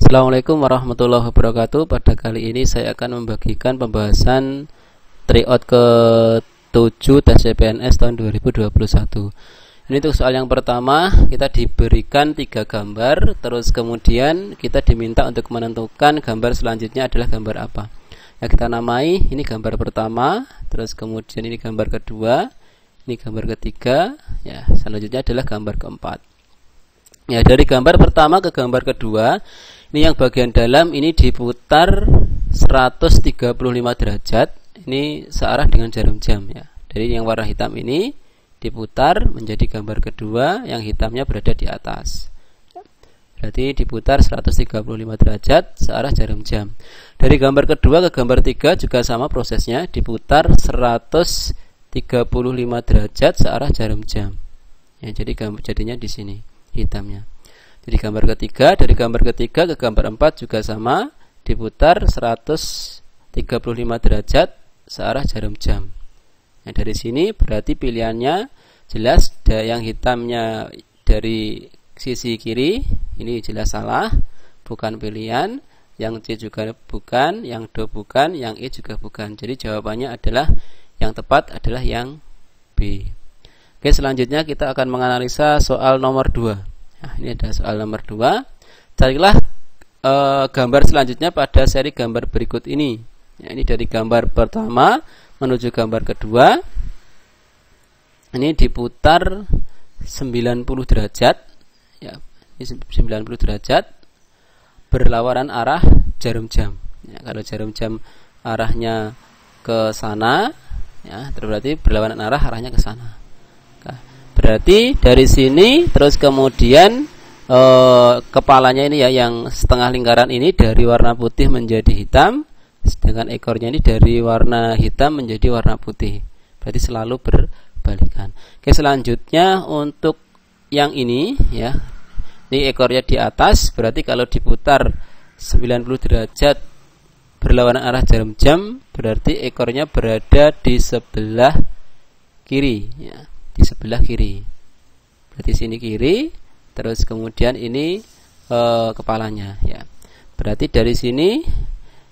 Assalamualaikum warahmatullahi wabarakatuh. Pada kali ini saya akan membagikan pembahasan tryout ke-7 tes CPNS tahun 2021. Ini untuk soal yang pertama, kita diberikan 3 gambar, terus kemudian kita diminta untuk menentukan gambar selanjutnya adalah gambar apa. Ya, kita namai, ini gambar pertama, terus kemudian ini gambar kedua, ini gambar ketiga, ya, selanjutnya adalah gambar keempat. Ya, dari gambar pertama ke gambar kedua, ini yang bagian dalam ini diputar 135 derajat. Ini searah dengan jarum jam ya. Dari yang warna hitam ini diputar menjadi gambar kedua, yang hitamnya berada di atas. Berarti diputar 135 derajat searah jarum jam. Dari gambar kedua ke gambar 3 juga sama prosesnya, diputar 135 derajat searah jarum jam. Ya, jadi jadinya di sini hitamnya. Jadi gambar ketiga, dari gambar ketiga ke gambar 4 juga sama, diputar 135 derajat searah jarum jam. Nah, dari sini berarti pilihannya jelas, yang hitamnya dari sisi kiri ini jelas salah, bukan pilihan. Yang C juga bukan, yang D bukan, yang E juga bukan. Jadi jawabannya adalah yang tepat adalah yang B. Oke, selanjutnya kita akan menganalisa soal nomor 2. Nah, ini ada soal nomor 2. Carilah gambar selanjutnya pada seri gambar berikut ini. Ya, ini dari gambar pertama menuju gambar kedua. Ini diputar 90 derajat. Ya, ini 90 derajat berlawanan arah jarum jam. Ya, kalau jarum jam arahnya ke sana, ya, berarti berlawanan arah arahnya ke sana. Berarti dari sini terus kemudian kepalanya ini ya, yang setengah lingkaran ini dari warna putih menjadi hitam, sedangkan ekornya ini dari warna hitam menjadi warna putih. Berarti selalu berbalikan. Oke, selanjutnya untuk yang ini ya, ini ekornya di atas, berarti kalau diputar 90 derajat berlawanan arah jarum jam, berarti ekornya berada di sebelah kiri ya. Di sebelah kiri, berarti sini kiri, terus kemudian ini kepalanya ya. Berarti dari sini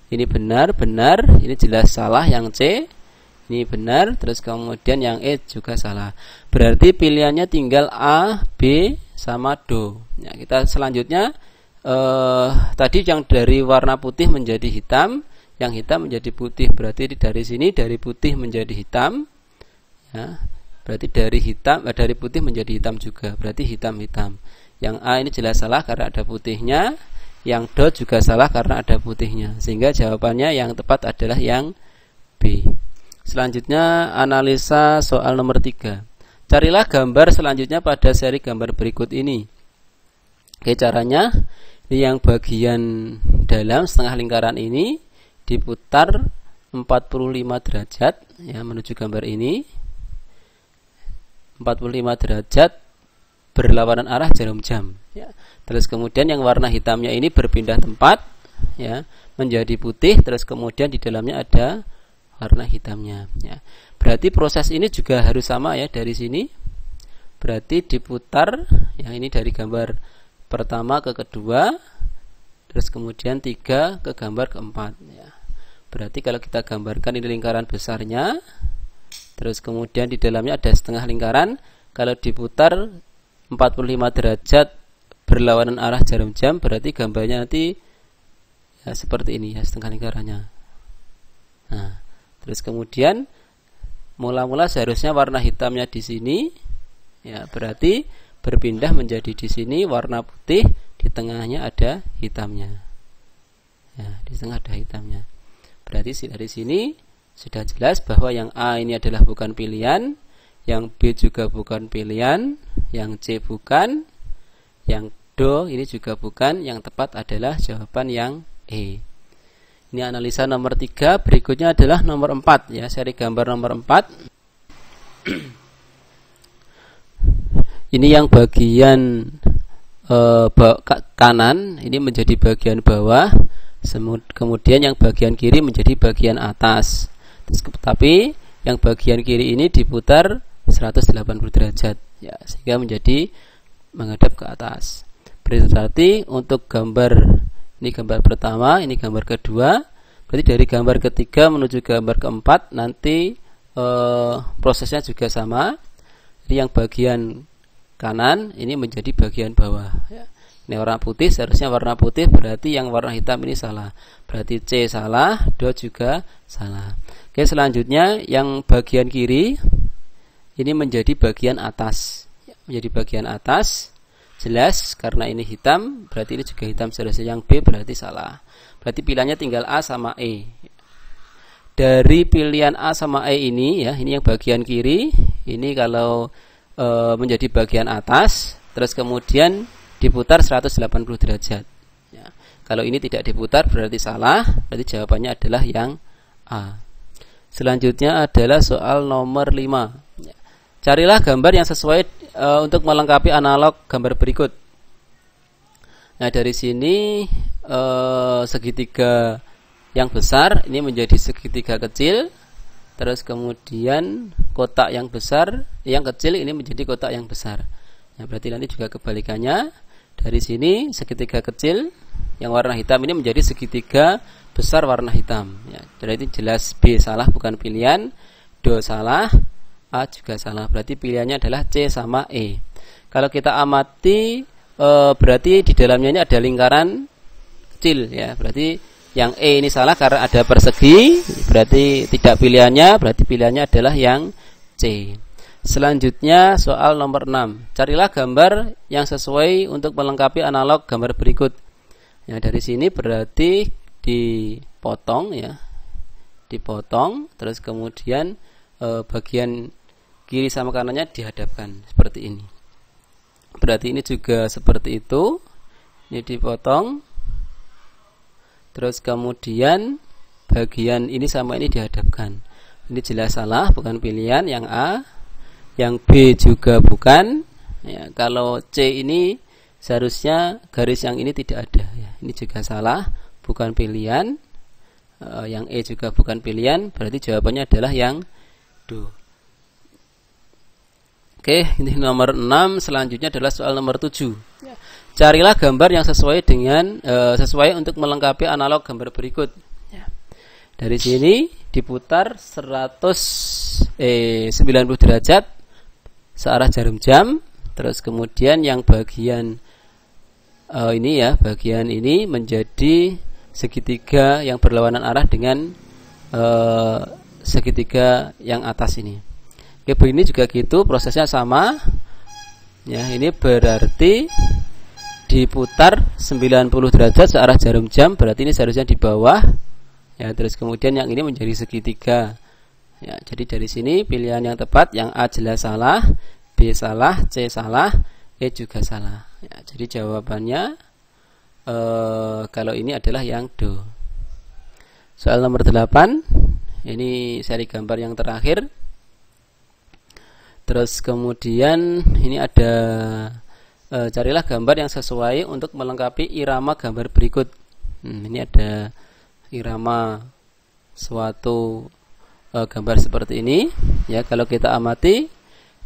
ini benar, ini jelas salah yang C, ini benar, terus kemudian yang E juga salah. Berarti pilihannya tinggal A, B sama D. Ya, kita selanjutnya tadi yang dari warna putih menjadi hitam, yang hitam menjadi putih, berarti dari sini dari putih menjadi hitam ya. Berarti dari putih menjadi hitam juga, berarti hitam-hitam. Yang A ini jelas salah karena ada putihnya, yang D juga salah karena ada putihnya. Sehingga jawabannya yang tepat adalah yang B. Selanjutnya analisa soal nomor 3. Carilah gambar selanjutnya pada seri gambar berikut ini. Oke, caranya ini yang bagian dalam setengah lingkaran ini diputar 45 derajat ya, menuju gambar ini. 45 derajat berlawanan arah jarum jam ya. Terus kemudian yang warna hitamnya ini berpindah tempat ya, menjadi putih, terus kemudian di dalamnya ada warna hitamnya ya. Berarti proses ini juga harus sama ya, dari sini berarti diputar ya, ini dari gambar pertama ke kedua, terus kemudian 3 ke gambar keempat ya. Berarti kalau kita gambarkan ini lingkaran besarnya, terus kemudian di dalamnya ada setengah lingkaran. Kalau diputar 45 derajat berlawanan arah jarum jam, berarti gambarnya nanti ya, seperti ini ya, setengah lingkarannya. Nah, terus kemudian mula-mula seharusnya warna hitamnya di sini ya, berarti berpindah menjadi di sini warna putih, di tengahnya ada hitamnya ya, di tengah ada hitamnya. Berarti dari sini sudah jelas bahwa yang A ini adalah bukan pilihan, yang B juga bukan pilihan, yang C bukan, yang D ini juga bukan. Yang tepat adalah jawaban yang E. Ini analisa nomor 3. Berikutnya adalah nomor 4 ya, seri gambar nomor 4. Ini yang bagian kanan ini menjadi bagian bawah, kemudian yang bagian kiri menjadi bagian atas. Tapi yang bagian kiri ini diputar 180 derajat ya, sehingga menjadi menghadap ke atas. Berarti untuk gambar Ini gambar pertama, ini gambar kedua. Berarti dari gambar ketiga menuju gambar keempat nanti prosesnya juga sama. Jadi yang bagian kanan ini menjadi bagian bawah. Ya. Ini warna putih, seharusnya warna putih, berarti yang warna hitam ini salah. Berarti C salah, do juga salah. Oke, selanjutnya yang bagian kiri ini menjadi bagian atas. Menjadi bagian atas, jelas karena ini hitam, berarti ini juga hitam. Seharusnya yang B berarti salah. Berarti pilihannya tinggal A sama E. Dari pilihan A sama E ini, ya, ini yang bagian kiri. Ini kalau menjadi bagian atas, terus kemudian diputar 180 derajat. Ya. Kalau ini tidak diputar berarti salah, berarti jawabannya adalah yang A. Selanjutnya adalah soal nomor 5. Ya. Carilah gambar yang sesuai untuk melengkapi analog gambar berikut. Nah, dari sini segitiga yang besar ini menjadi segitiga kecil, terus kemudian kotak yang besar, yang kecil ini menjadi kotak yang besar. Nah, berarti nanti juga kebalikannya. Dari sini segitiga kecil yang warna hitam ini menjadi segitiga besar warna hitam. Ya, jadi jelas B salah, bukan pilihan. Do salah, A juga salah. Berarti pilihannya adalah C sama E. Kalau kita amati, berarti di dalamnya ini ada lingkaran kecil. Ya, berarti yang E ini salah karena ada persegi. Berarti tidak pilihannya. Berarti pilihannya adalah yang C. Selanjutnya soal nomor 6. Carilah gambar yang sesuai untuk melengkapi analog gambar berikut. Ya, dari sini berarti dipotong, ya. Dipotong, terus kemudian bagian kiri sama kanannya dihadapkan seperti ini. Berarti ini juga seperti itu. Ini dipotong. Terus kemudian bagian ini sama ini dihadapkan. Ini jelas salah, bukan pilihan yang A. Yang B juga bukan. Ya, kalau C ini seharusnya garis yang ini tidak ada. Ya, ini juga salah, bukan pilihan. Yang E juga bukan pilihan. Berarti jawabannya adalah yang D. Oke, ini nomor 6. Selanjutnya adalah soal nomor 7. Ya. Carilah gambar yang sesuai dengan sesuai untuk melengkapi analog gambar berikut. Ya. Dari sini diputar 90 derajat searah jarum jam, terus kemudian yang bagian ini, ya, bagian ini menjadi segitiga yang berlawanan arah dengan segitiga yang atas ini. Oke, begini juga gitu, prosesnya sama. Ya, ini berarti diputar 90 derajat searah jarum jam, berarti ini seharusnya di bawah. Ya, terus kemudian yang ini menjadi segitiga. Ya, jadi dari sini pilihan yang tepat yang A jelas salah, B salah, C salah, E juga salah. Ya, jadi jawabannya kalau ini adalah yang D. Soal nomor 8. Ini seri gambar yang terakhir. Terus kemudian ini ada carilah gambar yang sesuai untuk melengkapi irama gambar berikut. Ini ada irama suatu gambar seperti ini, ya. Kalau kita amati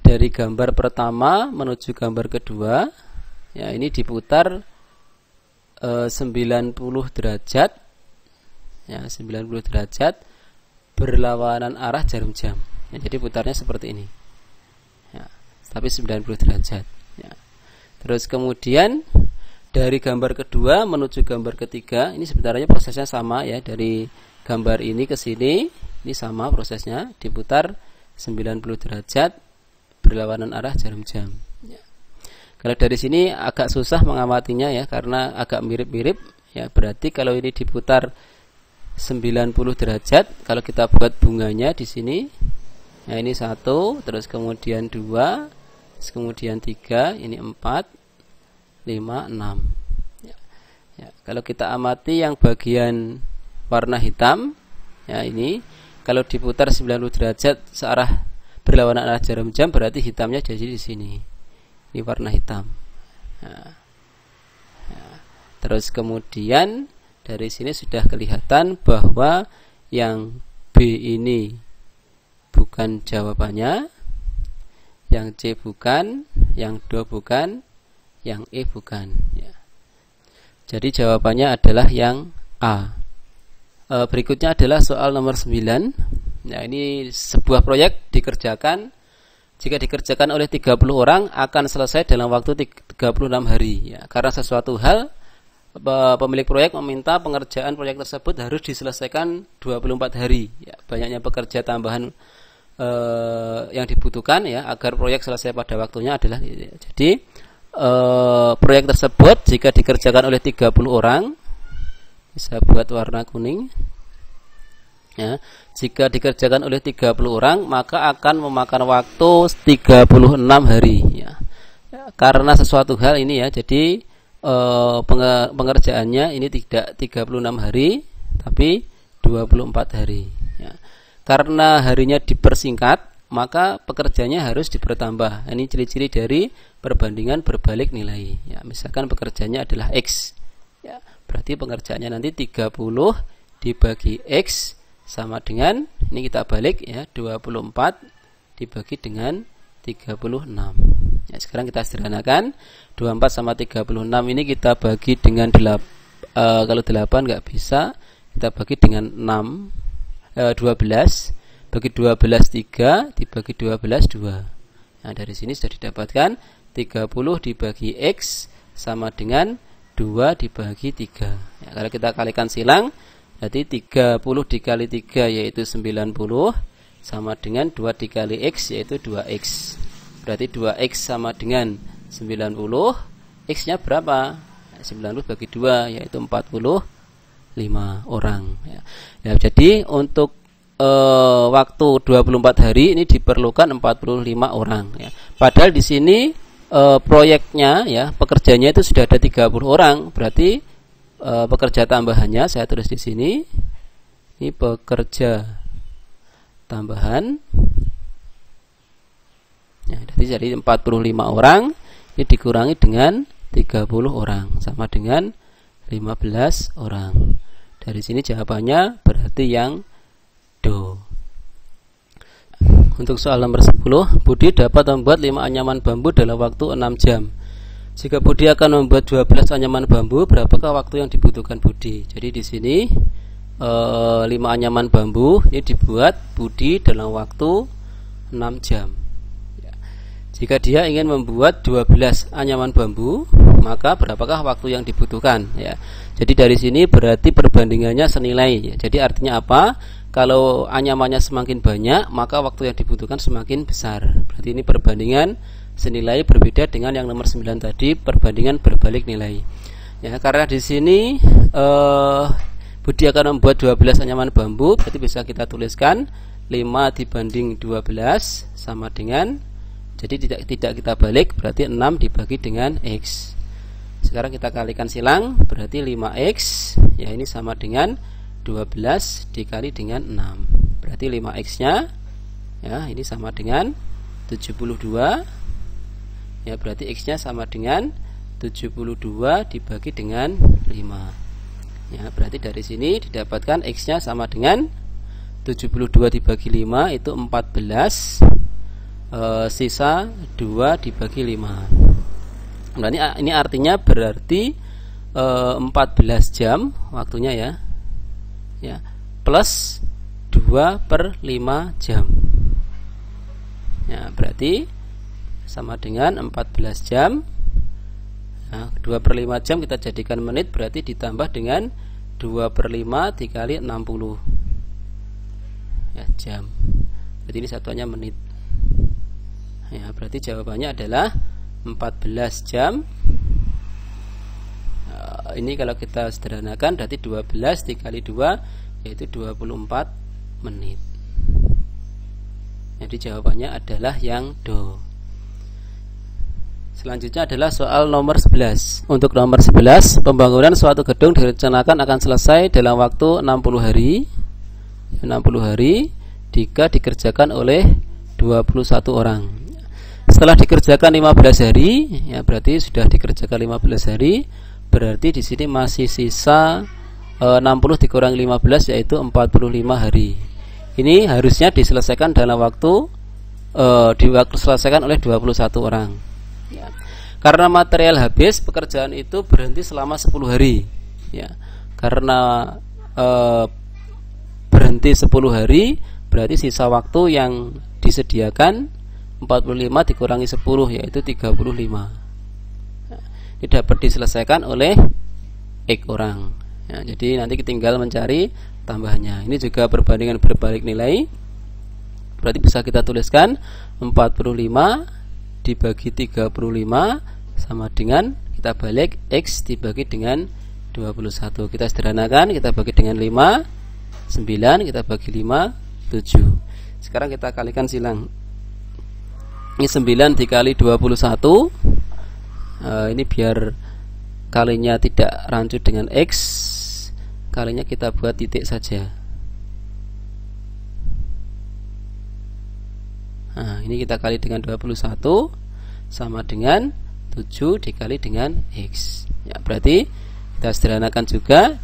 dari gambar pertama menuju gambar kedua, ya, ini diputar 90 derajat, ya, 90 derajat berlawanan arah jarum jam. Ya, jadi putarnya seperti ini, ya, tapi 90 derajat. Ya. Terus kemudian dari gambar kedua menuju gambar ketiga, ini sebenarnya prosesnya sama, ya, dari gambar ini ke sini. Ini sama prosesnya, diputar 90 derajat berlawanan arah jarum jam. Ya. Kalau dari sini agak susah mengamatinya, ya, karena agak mirip-mirip. Ya, berarti kalau ini diputar 90 derajat, kalau kita buat bunganya di sini, nah ini 1, terus kemudian 2, terus kemudian 3, ini 4, 5, 6. Ya. Ya, kalau kita amati yang bagian warna hitam, ya, ini kalau diputar 90 derajat searah berlawanan arah jarum jam, berarti hitamnya jadi di sini. Ini warna hitam. Nah, terus kemudian dari sini sudah kelihatan bahwa yang B ini bukan jawabannya, yang C bukan, yang D bukan, yang E bukan. Ya. Jadi jawabannya adalah yang A. Berikutnya adalah soal nomor 9. Nah, ini sebuah proyek dikerjakan. Jika dikerjakan oleh 30 orang akan selesai dalam waktu 36 hari. Ya, karena sesuatu hal, pemilik proyek meminta pengerjaan proyek tersebut harus diselesaikan 24 hari. Ya, banyaknya pekerja tambahan yang dibutuhkan ya agar proyek selesai pada waktunya adalah jadi proyek tersebut jika dikerjakan oleh 30 orang, bisa buat warna kuning ya, jika dikerjakan oleh 30 orang maka akan memakan waktu 36 hari ya. Karena sesuatu hal ini ya, jadi pengerjaannya ini tidak 36 hari tapi 24 hari ya. Karena harinya dipersingkat maka pekerjanya harus dipertambah. Ini ciri-ciri dari perbandingan berbalik nilai ya. Misalkan pekerjaannya adalah X ya, berarti pengerjaannya nanti 30 dibagi X sama dengan, ini kita balik ya, 24 dibagi dengan 36 ya. Sekarang kita sederhanakan, 24 sama 36 ini kita bagi dengan 8, kalau 8 nggak bisa, kita bagi dengan 12, bagi 12 3, dibagi 12 2. Nah, dari sini sudah didapatkan 30 dibagi X sama dengan 2 dibagi 3 ya. Kalau kita kalikan silang, berarti 30 dikali 3 yaitu 90 sama dengan 2 dikali X yaitu 2X. Berarti 2X sama dengan 90, X nya berapa? 90 bagi 2 yaitu 45 orang ya. Ya, jadi untuk waktu 24 hari ini diperlukan 45 orang ya. Padahal di sini proyeknya ya, pekerjanya itu sudah ada 30 orang, berarti pekerja tambahannya saya tulis di sini. Ini pekerja tambahan. Ya, jadi 45 orang ini dikurangi dengan 30 orang sama dengan 15 orang. Dari sini jawabannya berarti yang Do. Untuk soal nomor 10, Budi dapat membuat 5 anyaman bambu dalam waktu 6 jam. Jika Budi akan membuat 12 anyaman bambu, berapakah waktu yang dibutuhkan Budi? Jadi di sini 5 anyaman bambu ini dibuat Budi dalam waktu 6 jam. Jika dia ingin membuat 12 anyaman bambu, maka berapakah waktu yang dibutuhkan ya. Jadi dari sini berarti perbandingannya senilai ya. Jadi artinya apa? Kalau anyamannya semakin banyak, maka waktu yang dibutuhkan semakin besar. Berarti ini perbandingan senilai, berbeda dengan yang nomor 9 tadi, perbandingan berbalik nilai. Ya, karena di sini Budi akan membuat 12 anyaman bambu, berarti bisa kita tuliskan 5 dibanding 12 sama dengan, jadi tidak kita balik, berarti 6 dibagi dengan X. Sekarang kita kalikan silang, berarti 5X ya, ini sama dengan 12 dikali dengan 6. Berarti 5X nya ya, ini sama dengan 72 ya, berarti X nya sama dengan 72 dibagi dengan 5 ya, berarti dari sini didapatkan X nya sama dengan 72 dibagi 5 itu 14, sisa 2 dibagi 5. Nah, ini artinya berarti 14 jam waktunya ya, ya, plus 2/5 jam ya, berarti sama dengan 14 jam. Nah, 2/5 jam kita jadikan menit, berarti ditambah dengan 2/5 dikali 60 ya, jam. Jadi ini satuannya menit ya, berarti jawabannya adalah 14 jam. Ini kalau kita sederhanakan berarti 12 dikali 2 yaitu 24 menit. Jadi jawabannya adalah yang Do. Selanjutnya adalah soal nomor 11. Untuk nomor 11, pembangunan suatu gedung direncanakan akan selesai dalam waktu 60 hari. 60 hari jika dikerjakan oleh 21 orang. Setelah dikerjakan 15 hari, ya berarti sudah dikerjakan 15 hari, berarti di sini masih sisa 60 dikurangi 15 yaitu 45 hari. Ini harusnya diselesaikan dalam waktu diselesaikan oleh 21 orang. Ya. Karena material habis, pekerjaan itu berhenti selama 10 hari. Ya, karena berhenti 10 hari, berarti sisa waktu yang disediakan 45 dikurangi 10, yaitu 35. Ini dapat diselesaikan oleh X orang. Ya, jadi nanti tinggal mencari tambahannya. Ini juga perbandingan berbalik nilai. Berarti bisa kita tuliskan 45 dibagi 35 sama dengan, kita balik, X dibagi dengan 21. Kita sederhanakan, kita bagi dengan 5, 9, kita bagi 5, 7. Sekarang kita kalikan silang. Ini 9 dikali 21. Ini biar kalinya tidak rancu dengan X, kalinya kita buat titik saja. Nah, ini kita kali dengan 21 sama dengan 7 dikali dengan X. Ya, berarti kita sederhanakan juga,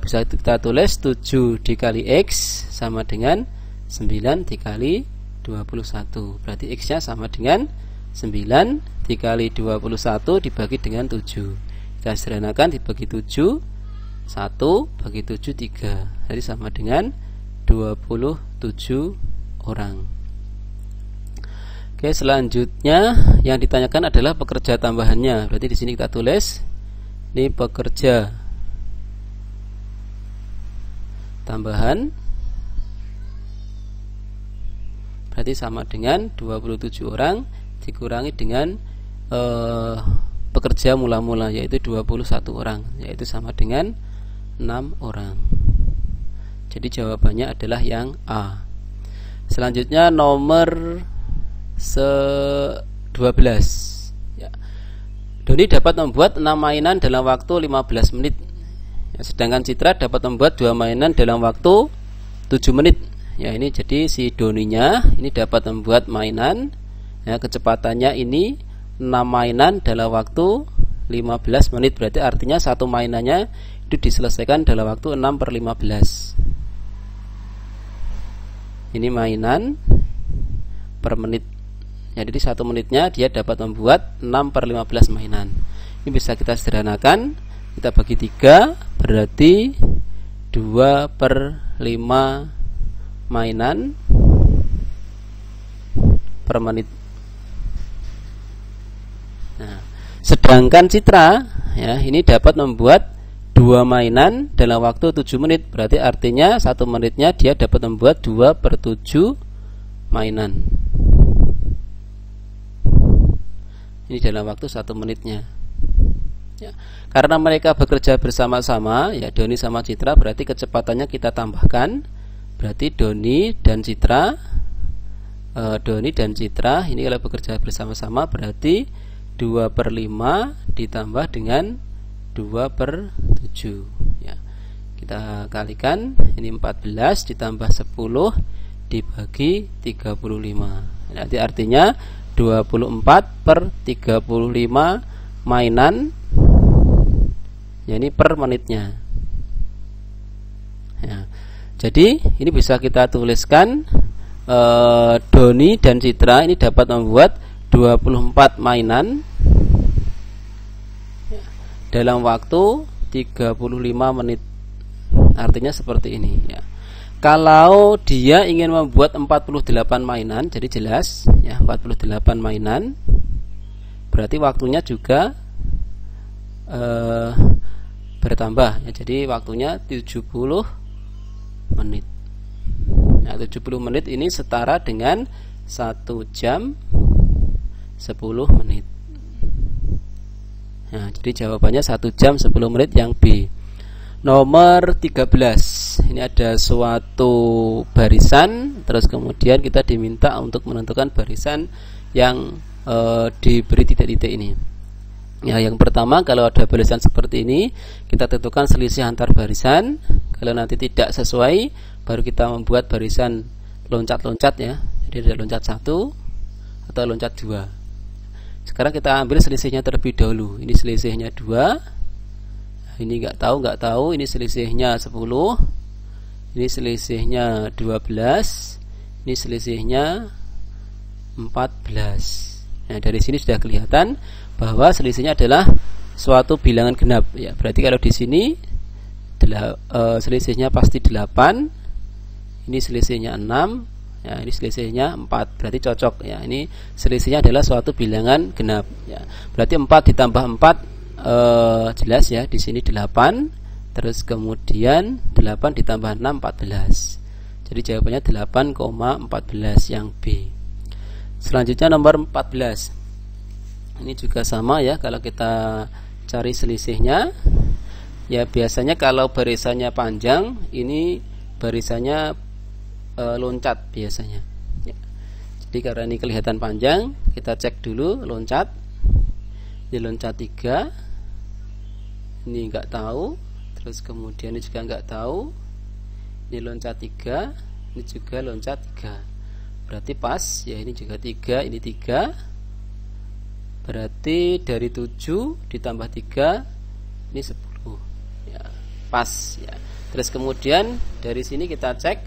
bisa kita tulis 7 dikali X sama dengan 9 dikali 21. Berarti X nya sama dengan 9 dikali 21 dibagi dengan 7. Kita sederhanakan, dibagi 7, 1 bagi 7, 3. Jadi sama dengan 27 orang. Oke, selanjutnya yang ditanyakan adalah pekerja tambahannya. Berarti di sini kita tulis ini pekerja tambahan, berarti sama dengan 27 orang dikurangi dengan pekerja mula-mula, yaitu 21 orang, yaitu sama dengan 6 orang. Jadi jawabannya adalah yang A. Selanjutnya nomor 12. Ya. Doni dapat membuat 6 mainan dalam waktu 15 menit. Ya, sedangkan Citra dapat membuat 2 mainan dalam waktu 7 menit. Ya, ini jadi si Doninya ini dapat membuat mainan, ya, kecepatannya ini 6 mainan dalam waktu 15 menit. Berarti artinya satu mainannya itu diselesaikan dalam waktu 6/15. Ini mainan per menit. Ya, jadi 1 menitnya dia dapat membuat 6/15 mainan. Ini bisa kita sederhanakan, kita bagi 3, berarti 2/5 mainan per menit. Nah, sedangkan Citra, ya, ini dapat membuat 2 mainan dalam waktu 7 menit. Berarti artinya 1 menitnya dia dapat membuat 2/7 mainan. Ini dalam waktu 1 menitnya. Ya, karena mereka bekerja bersama-sama, ya, Doni sama Citra, berarti kecepatannya kita tambahkan. Berarti Doni dan Citra ini kalau bekerja bersama-sama berarti 2/5 ditambah dengan 2/7. Ya, kita kalikan, ini 14 ditambah 10 dibagi 35. Nanti artinya 24/35 mainan, ya, ini per menitnya. Ya, jadi ini bisa kita tuliskan, Doni dan Citra ini dapat membuat 24 mainan dalam waktu 35 menit. Artinya seperti ini, ya. Kalau dia ingin membuat 48 mainan, jadi jelas, ya, 48 mainan, berarti waktunya juga bertambah, ya. Jadi waktunya 70 menit. Nah, 70 menit ini setara dengan 1 jam 10 menit. Nah, jadi jawabannya 1 jam 10 menit yang B. Nomor 13. Ini ada suatu barisan, terus kemudian kita diminta untuk menentukan barisan yang diberi titik-titik ini. Ya, yang pertama, kalau ada barisan seperti ini, kita tentukan selisih antar barisan. Kalau nanti tidak sesuai, baru kita membuat barisan loncat-loncat, ya. Jadi ada loncat 1 atau loncat 2. Sekarang kita ambil selisihnya terlebih dahulu. Ini selisihnya 2. Ini nggak tahu. Ini selisihnya 10. Ini selisihnya 12. Ini selisihnya 14. Nah, dari sini sudah kelihatan bahwa selisihnya adalah suatu bilangan genap ya. Berarti kalau di sini selisihnya pasti 8, ini selisihnya 6 ya, ini selisihnya 4, berarti cocok ya. Ini selisihnya adalah suatu bilangan genap ya. Berarti 4 ditambah 4 jelas ya, di sini 8, terus kemudian 8 ditambah 6 14. Jadi jawabannya 8,14 yang B. Selanjutnya nomor 14. Ini juga sama ya, kalau kita cari selisihnya ya, biasanya kalau barisannya panjang ini barisannya loncat biasanya ya. Jadi karena ini kelihatan panjang, kita cek dulu loncat. Ini loncat 3, ini enggak tahu, terus kemudian ini juga enggak tahu, ini loncat 3, ini juga loncat 3. Berarti pas ya, ini juga 3, ini 3. Berarti dari 7 ditambah 3 ini 10 ya, pas ya. Terus kemudian dari sini kita cek,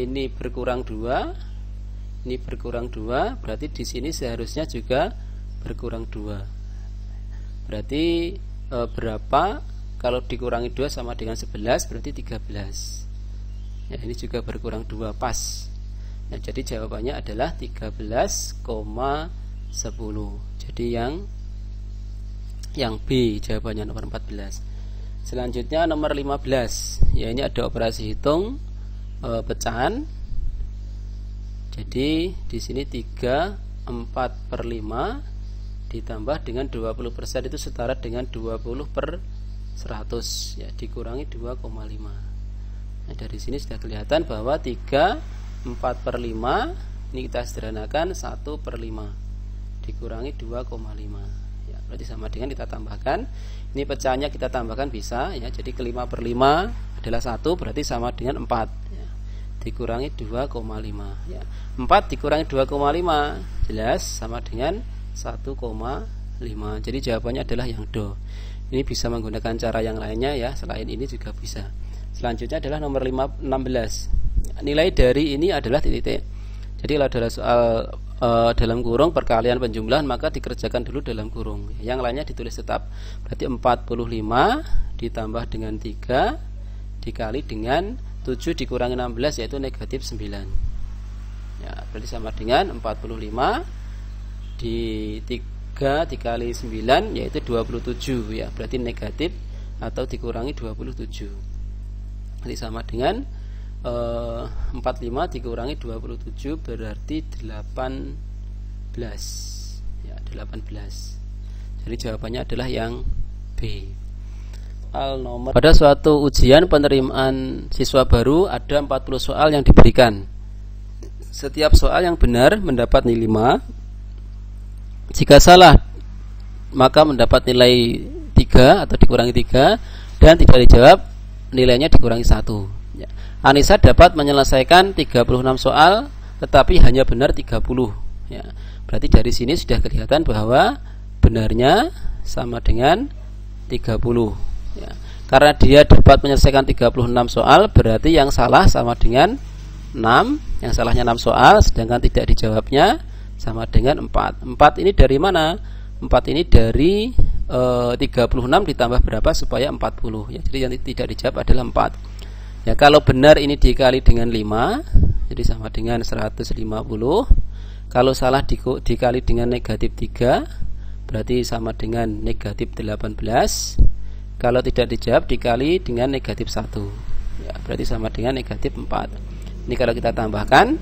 ini berkurang 2, ini berkurang 2, berarti di sini seharusnya juga berkurang 2. Berarti berapa? Kalau dikurangi 2 sama dengan 11, berarti 13 ya. Ini juga berkurang 2, pas. Nah, jadi jawabannya adalah 13,10. Jadi yang B jawabannya nomor 14. Selanjutnya nomor 15. Ya, ini ada operasi hitung pecahan. Jadi di sini 3/4/5 ditambah dengan 20% itu setara dengan 20/100 ya, dikurangi 2,5. Nah, dari sini sudah kelihatan bahwa 3/4/5 ini kita sederhanakan 1/5 dikurangi 2,5 ya, berarti sama dengan kita tambahkan. Ini pecahannya kita tambahkan bisa ya, jadi ke5/5 adalah 1, berarti sama dengan 4 ya, dikurangi 2,5 ya. 4 dikurangi 2,5 jelas sama dengan 1,5. Jadi jawabannya adalah yang do. Ini bisa menggunakan cara yang lainnya ya, selain ini juga bisa. Selanjutnya adalah nomor 16. Nilai dari ini adalah titik. Jadi kalau adalah soal dalam kurung perkalian penjumlahan, maka dikerjakan dulu dalam kurung. Yang lainnya ditulis tetap. Berarti 45 ditambah dengan 3 dikali dengan 7 dikurangi 16 yaitu negatif 9. Ya, berarti sama dengan 45 di 3 dikali 9 yaitu 27 ya. Berarti negatif atau dikurangi 27. Berarti sama dengan 45 dikurangi 27 berarti 18 ya, 18. Jadi jawabannya adalah yang B. Pada suatu ujian penerimaan siswa baru ada 40 soal yang diberikan. Setiap soal yang benar mendapat nilai 5. Jika salah maka mendapat nilai 3 atau dikurangi 3, dan tidak dijawab nilainya dikurangi 1 ya. Anissa dapat menyelesaikan 36 soal tetapi hanya benar 30 ya. Berarti dari sini sudah kelihatan bahwa benarnya sama dengan 30 ya. Karena dia dapat menyelesaikan 36 soal, berarti yang salah sama dengan 6. Yang salahnya 6 soal, sedangkan tidak dijawabnya sama dengan 4. 4 ini dari mana? 4 ini dari 36 ditambah berapa supaya 40 ya. Jadi yang tidak dijawab adalah 4 ya. Kalau benar ini dikali dengan 5, jadi sama dengan 150. Kalau salah dikali dengan negatif 3, berarti sama dengan negatif 18. Kalau tidak dijawab dikali dengan negatif 1 ya, berarti sama dengan negatif 4. Ini kalau kita tambahkan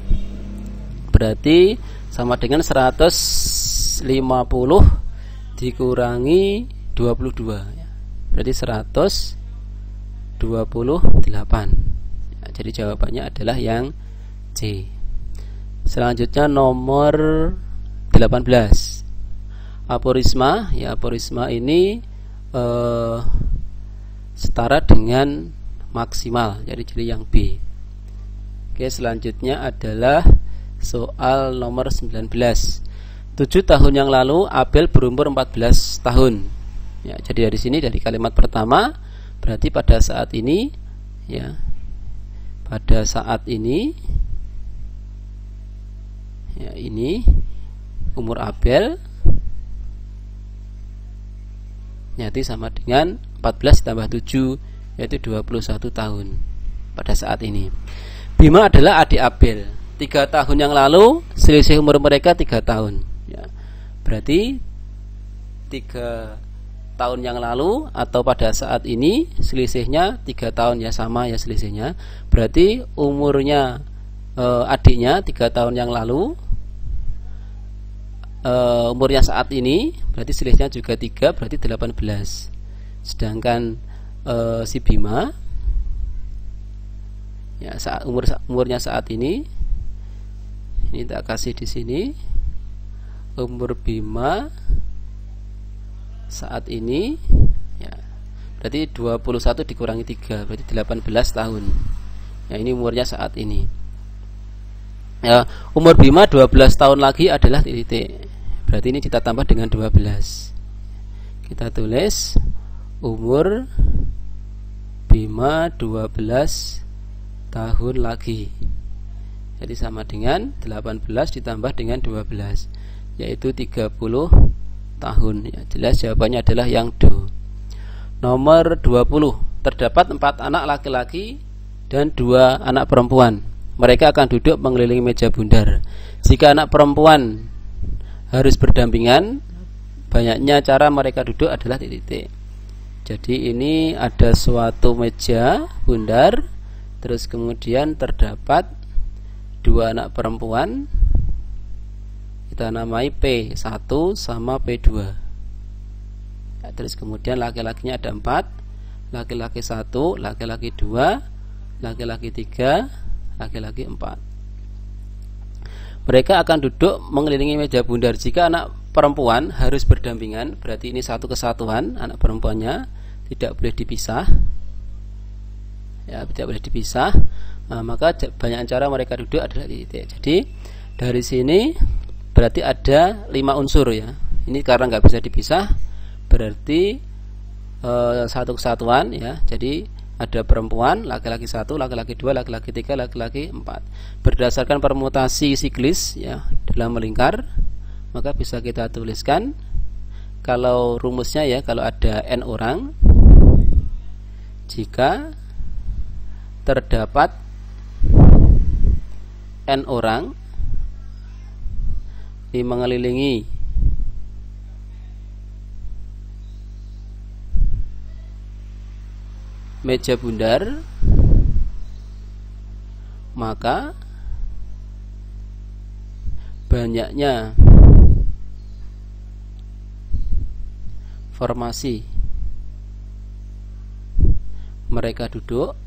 berarti sama dengan 150 dikurangi 22 ya, berarti 128 ya. Jadi jawabannya adalah yang C. Selanjutnya nomor 18. Aporisma ya, aporisma ini setara dengan maksimal, jadi yang B. Oke, selanjutnya adalah soal nomor 19. 7 tahun yang lalu Abel berumur 14 tahun ya. Jadi dari sini, dari kalimat pertama, berarti pada saat ini ya, pada saat ini ya, ini umur Abel yaitu sama dengan 14 ditambah 7 yaitu 21 tahun pada saat ini. Bima adalah adik Abel. 3 tahun yang lalu selisih umur mereka 3 tahun ya. Berarti 3 tahun yang lalu atau pada saat ini selisihnya 3 tahun ya, sama ya selisihnya. Berarti umurnya adiknya 3 tahun yang lalu, umurnya saat ini berarti selisihnya juga 3, berarti 18. Sedangkan si Bima ya umurnya saat ini tak kasih di sini, umur Bima saat ini ya, berarti 21 dikurangi 3 berarti 18 tahun ya, ini umurnya saat ini ya. Umur Bima 12 tahun lagi adalah titik, berarti ini kita tambah dengan 12, kita tulis umur Bima 12 tahun lagi, jadi sama dengan 18 ditambah dengan 12 yaitu 30 tahun ya. Jelas jawabannya adalah yang do. Nomor 20, terdapat 4 anak laki-laki dan 2 anak perempuan. Mereka akan duduk mengelilingi meja bundar. Jika anak perempuan harus berdampingan, banyaknya cara mereka duduk adalah titik. Jadi ini ada suatu meja bundar, terus kemudian terdapat 2 anak perempuan, kita namai P1 sama P2 ya, terus kemudian laki-lakinya ada 4, laki-laki 1, laki-laki 2, laki-laki 3, laki-laki 4. Mereka akan duduk mengelilingi meja bundar. Jika anak perempuan harus berdampingan, berarti ini satu kesatuan, anak perempuannya tidak boleh dipisah ya, tidak boleh dipisah. Maka banyak cara mereka duduk adalah titik. Jadi dari sini berarti ada 5 unsur ya. Ini karena nggak bisa dipisah, berarti satu kesatuan ya. Jadi ada perempuan, laki-laki 1, laki-laki 2, laki-laki 3, laki-laki 4. Berdasarkan permutasi siklis ya dalam melingkar, maka bisa kita tuliskan kalau rumusnya ya, kalau ada n orang, jika terdapat n orang di mengelilingi meja bundar, maka banyaknya formasi mereka duduk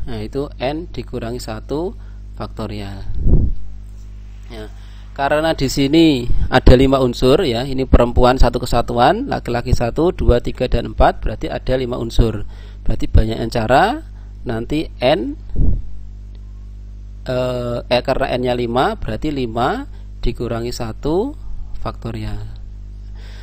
nah itu n dikurangi 1 faktorial ya. Karena di sini ada 5 unsur ya, ini perempuan satu kesatuan, laki-laki 1, 2, 3 dan 4, berarti ada 5 unsur. Berarti banyak cara nanti n karena n nya 5 berarti 5 dikurangi 1 faktorial.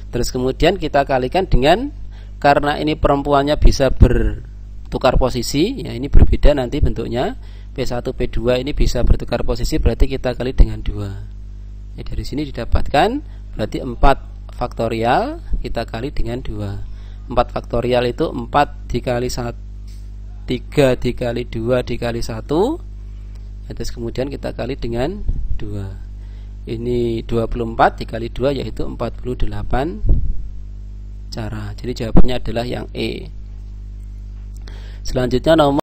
Terus kemudian kita kalikan dengan, karena ini perempuannya bisa bertukar posisi ya, ini berbeda nanti bentuknya, P1 P2 ini bisa bertukar posisi, berarti kita kali dengan 2 ya. Dari sini didapatkan berarti 4 faktorial kita kali dengan 2. 4 faktorial itu 4 dikali 1, 3 dikali 2 dikali 1 ya, terus kemudian kita kali dengan 2. Ini 24 dikali 2 yaitu 48 cara. Jadi jawabannya adalah yang E. Selanjutnya nomor